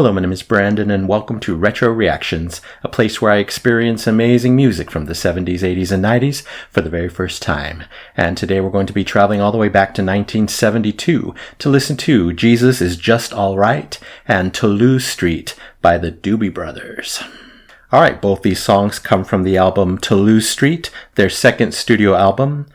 Hello, my name is Brandon, and welcome to Retro Reactions, a place where I experience amazing music from the 70s, 80s, and 90s for the very first time. And today we're going to be traveling all the way back to 1972 to listen to Jesus Is Just Alright and Toulouse Street by the Doobie Brothers. Alright, both these songs come from the album Toulouse Street, their second studio album.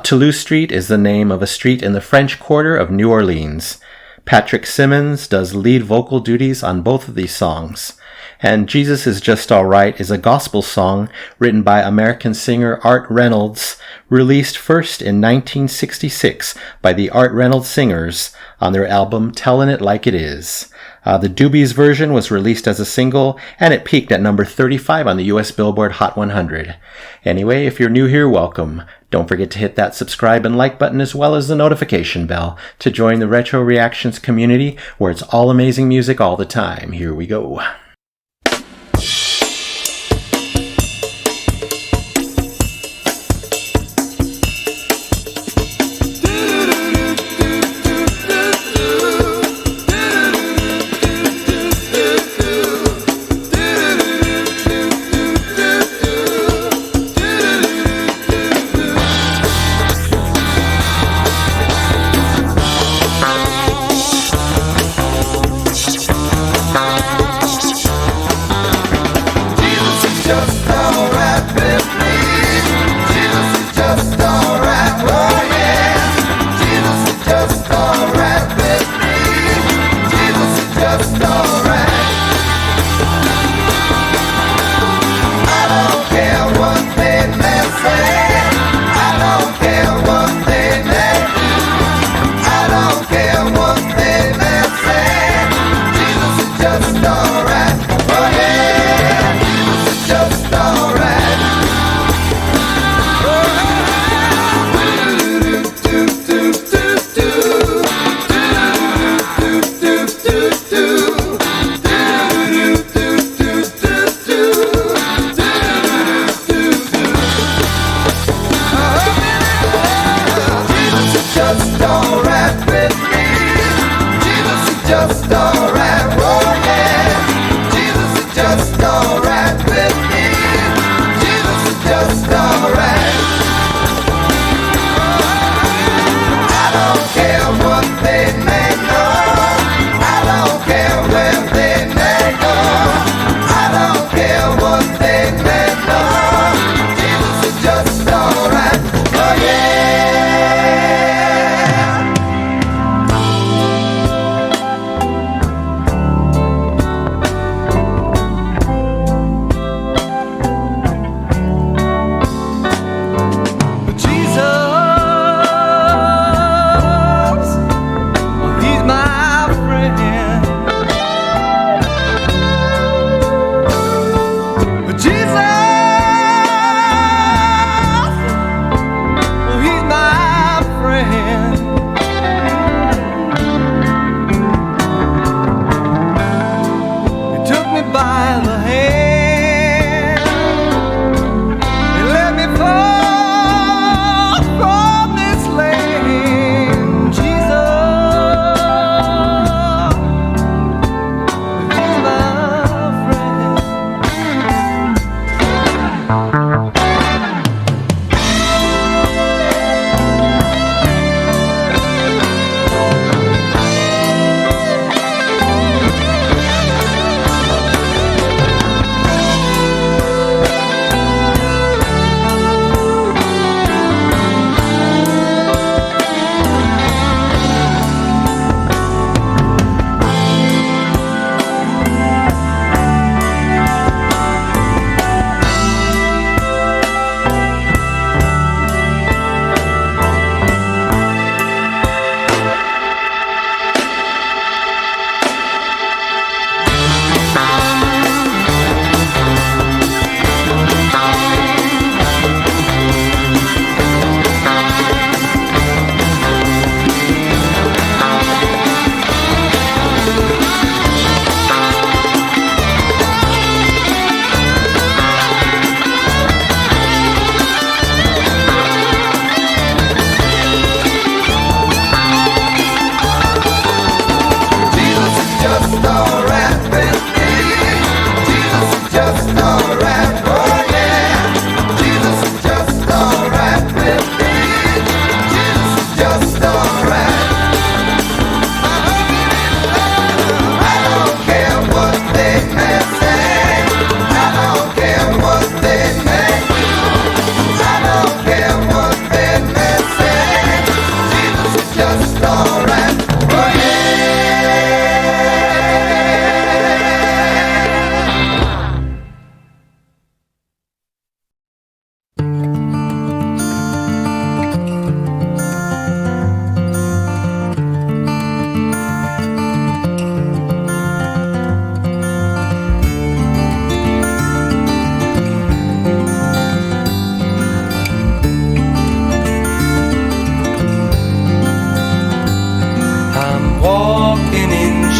Toulouse Street is the name of a street in the French Quarter of New Orleans. Patrick Simmons does lead vocal duties on both of these songs. And Jesus Is Just Alright is a gospel song written by American singer Art Reynolds, released first in 1966 by the Art Reynolds Singers on their album Tellin' It Like It Is. The Doobies version was released as a single, and it peaked at number 35 on the US Billboard Hot 100. Anyway, if you're new here, welcome. Don't forget to hit that subscribe and like button as well as the notification bell to join the Retro Reactions community where it's all amazing music all the time. Here we go.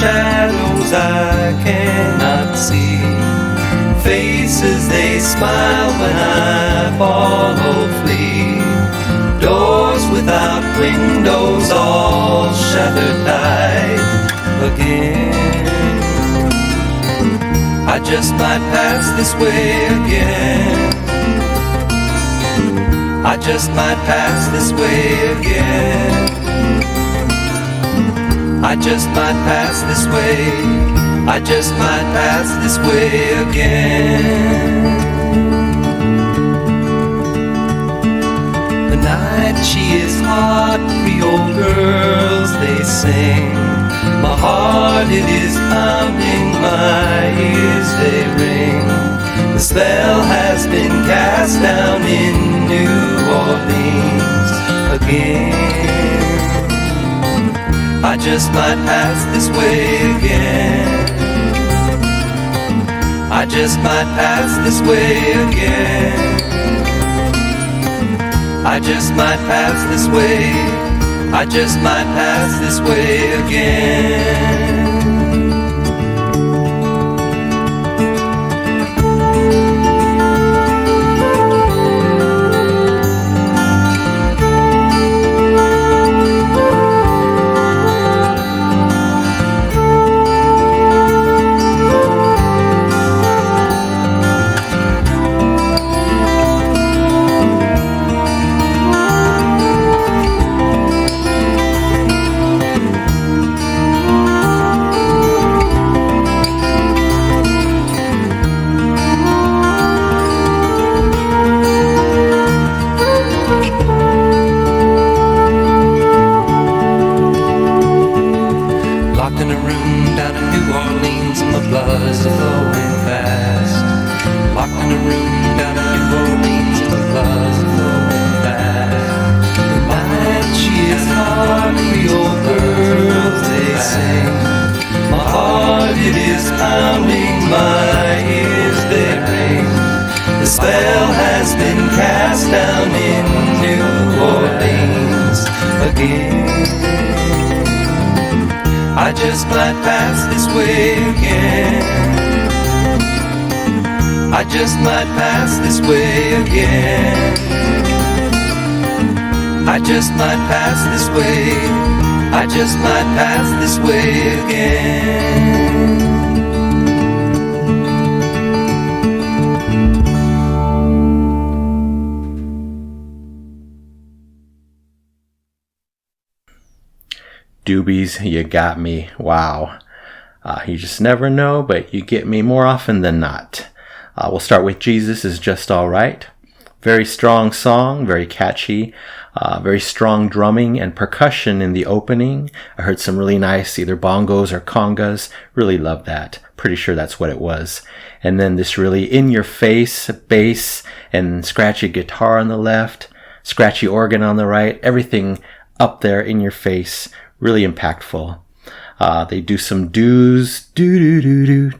shadows I cannot see. Faces they smile when I follow flee. Doors without windows all shattered tight again. I just might pass this way again. I just might pass this way again. I just might pass this way. I just might pass this way again. The night she is hot, Creole girls they sing. My heart it is pounding, my ears they ring. The spell has been cast down in New Orleans again. I just might pass this way again. I just might pass this way again. I just might pass this way. I just might pass this way again. I just might pass this way again. I just might pass this way again. I just might pass this way. I just might pass this way again. Doobie's You Got Me. Wow. You just never know, but you get me more often than not. We'll start with Jesus Is Just Alright. Very strong song, very catchy, very strong drumming and percussion in the opening. I heard some really nice either bongos or congas. Really loved that. Pretty sure that's what it was. And then this really in-your-face bass and scratchy guitar on the left, scratchy organ on the right, everything up there in your face. Really impactful. They do some doos, do,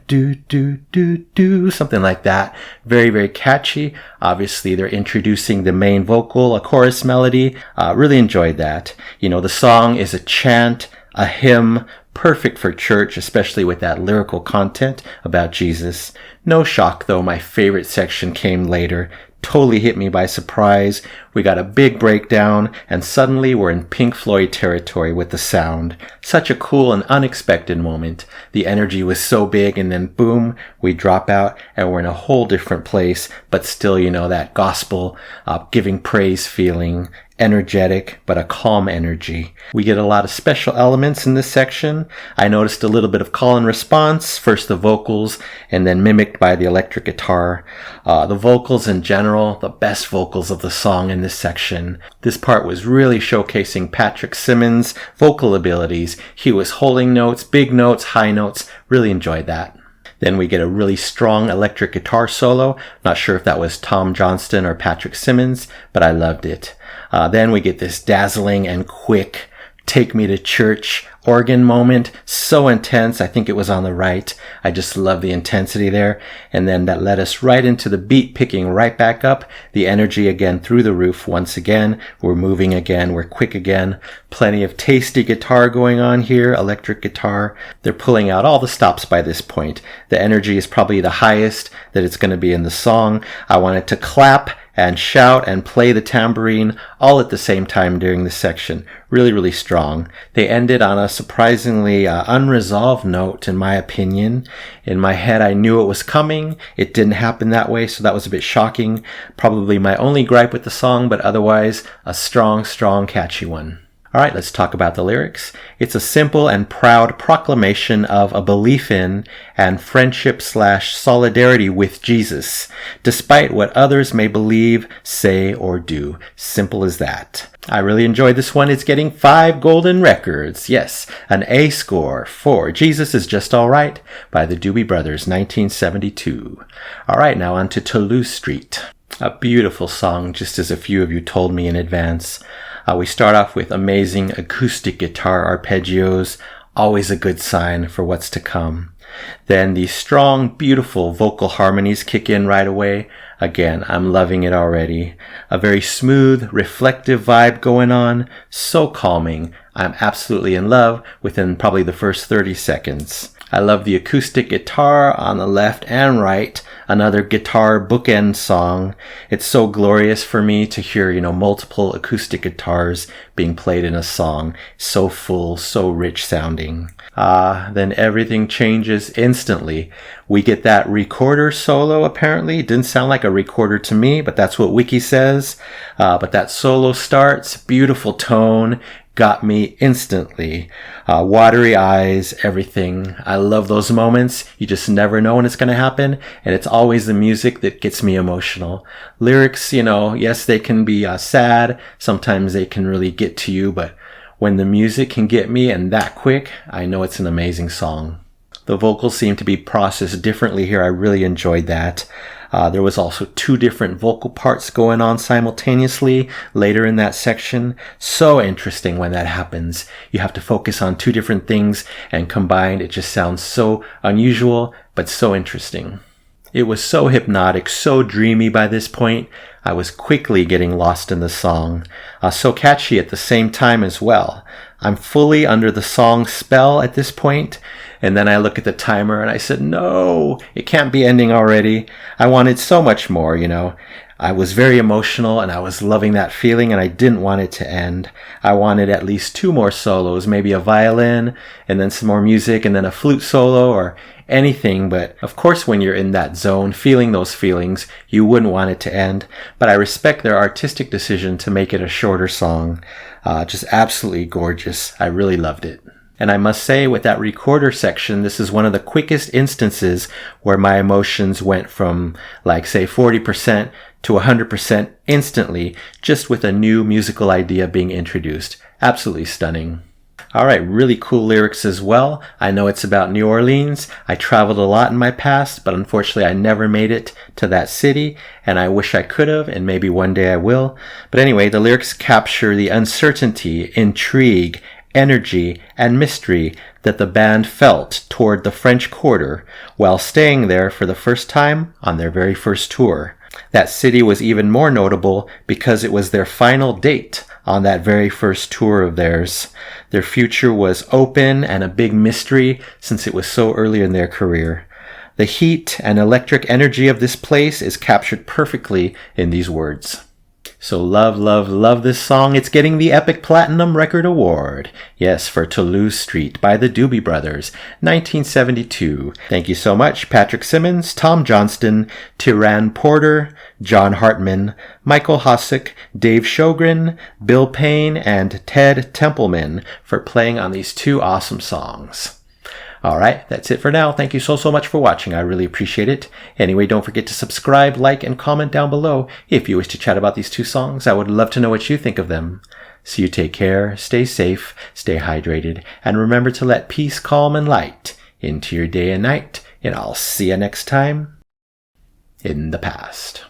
something like that. Very, very catchy. Obviously, they're introducing the main vocal, a chorus melody. Really enjoyed that. You know, the song is a chant, a hymn, perfect for church, especially with that lyrical content about Jesus. No shock, though, my favorite section came later. Totally hit me by surprise. We got a big breakdown, and suddenly we're in Pink Floyd territory with the sound. Such a cool and unexpected moment. The energy was so big, and then boom, we drop out, and we're in a whole different place, but still, you know, that gospel, giving praise feeling. Energetic, but a calm energy. We get a lot of special elements in this section. I noticed a little bit of call and response, first the vocals, and then mimicked by the electric guitar. The vocals in general, the best vocals of the song in this section. This part was really showcasing Patrick Simmons' vocal abilities. He was holding notes, big notes, high notes. Really enjoyed that. Then we get a really strong electric guitar solo. Not sure if that was Tom Johnston or Patrick Simmons, but I loved it. Then we get this dazzling and quick Take Me to Church organ moment. So intense. I think it was on the right. I just love the intensity there. And then that led us right into the beat picking right back up. The energy again through the roof once again. We're moving again. We're quick again. Plenty of tasty guitar going on here. Electric guitar. They're pulling out all the stops by this point. The energy is probably the highest that it's going to be in the song. I wanted to clap and shout and play the tambourine all at the same time during this section. Really, really strong. They ended on a surprisingly unresolved note, in my opinion. In my head, I knew it was coming. It didn't happen that way, so that was a bit shocking. Probably my only gripe with the song, but otherwise a strong, catchy one. All right, let's talk about the lyrics. It's a simple and proud proclamation of a belief in and friendship/solidarity with Jesus, despite what others may believe, say, or do. Simple as that. I really enjoyed this one. It's getting 5 golden records. Yes, an A score for Jesus is Just Alright by the Doobie Brothers, 1972. All right, now on to Toulouse Street. A beautiful song, just as a few of you told me in advance. We start off with amazing acoustic guitar arpeggios, always a good sign for what's to come. Then the strong, beautiful vocal harmonies kick in right away. Again, I'm loving it already. A very smooth, reflective vibe going on, so calming. I'm absolutely in love within probably the first 30 seconds. I love the acoustic guitar on the left and right, another guitar bookend song. It's so glorious for me to hear, multiple acoustic guitars being played in a song. So full, so rich sounding. Then everything changes instantly. We get that recorder solo, apparently. It didn't sound like a recorder to me, but that's what Wiki says. But that solo starts, beautiful tone. Got me instantly. Watery eyes, everything. I love those moments. You just never know when it's going to happen. And it's always the music that gets me emotional. Lyrics, yes, they can be sad. Sometimes they can really get to you. But when the music can get me and that quick, I know it's an amazing song. The vocals seem to be processed differently here. I really enjoyed that. There was also 2 different vocal parts going on simultaneously later in that section. So interesting when that happens. You have to focus on 2 different things, and combined it just sounds so unusual, but so interesting. It was so hypnotic, so dreamy by this point. I was quickly getting lost in the song. So catchy at the same time as well. I'm fully under the song spell at this point. And then I look at the timer and I said, no, it can't be ending already. I wanted so much more, I was very emotional and I was loving that feeling and I didn't want it to end. I wanted at least 2 more solos, maybe a violin and then some more music and then a flute solo or anything. But of course, when you're in that zone, feeling those feelings, you wouldn't want it to end. But I respect their artistic decision to make it a shorter song. Just absolutely gorgeous. I really loved it. And I must say, with that recorder section, this is one of the quickest instances where my emotions went from, say 40% to 100% instantly, just with a new musical idea being introduced. Absolutely stunning. All right, really cool lyrics as well. I know it's about New Orleans. I traveled a lot in my past, but unfortunately I never made it to that city, and I wish I could have, and maybe one day I will. But anyway, the lyrics capture the uncertainty, intrigue, energy, and mystery that the band felt toward the French Quarter while staying there for the first time on their very first tour. That city was even more notable because it was their final date on that very first tour of theirs. Their future was open and a big mystery since it was so early in their career. The heat and electric energy of this place is captured perfectly in these words. So love, love, love this song. It's getting the Epic Platinum Record Award. Yes, for Toulouse Street by the Doobie Brothers, 1972. Thank you so much, Patrick Simmons, Tom Johnston, Tyran Porter, John Hartman, Michael Hosick, Dave Sjogren, Bill Payne, and Ted Templeman for playing on these 2 awesome songs. All right, that's it for now. Thank you so much for watching. I really appreciate it. Anyway, don't forget to subscribe, like, and comment down below if you wish to chat about these 2 songs. I would love to know what you think of them. So you take care, stay safe, stay hydrated, and remember to let peace, calm, and light into your day and night. And I'll see you next time in the past.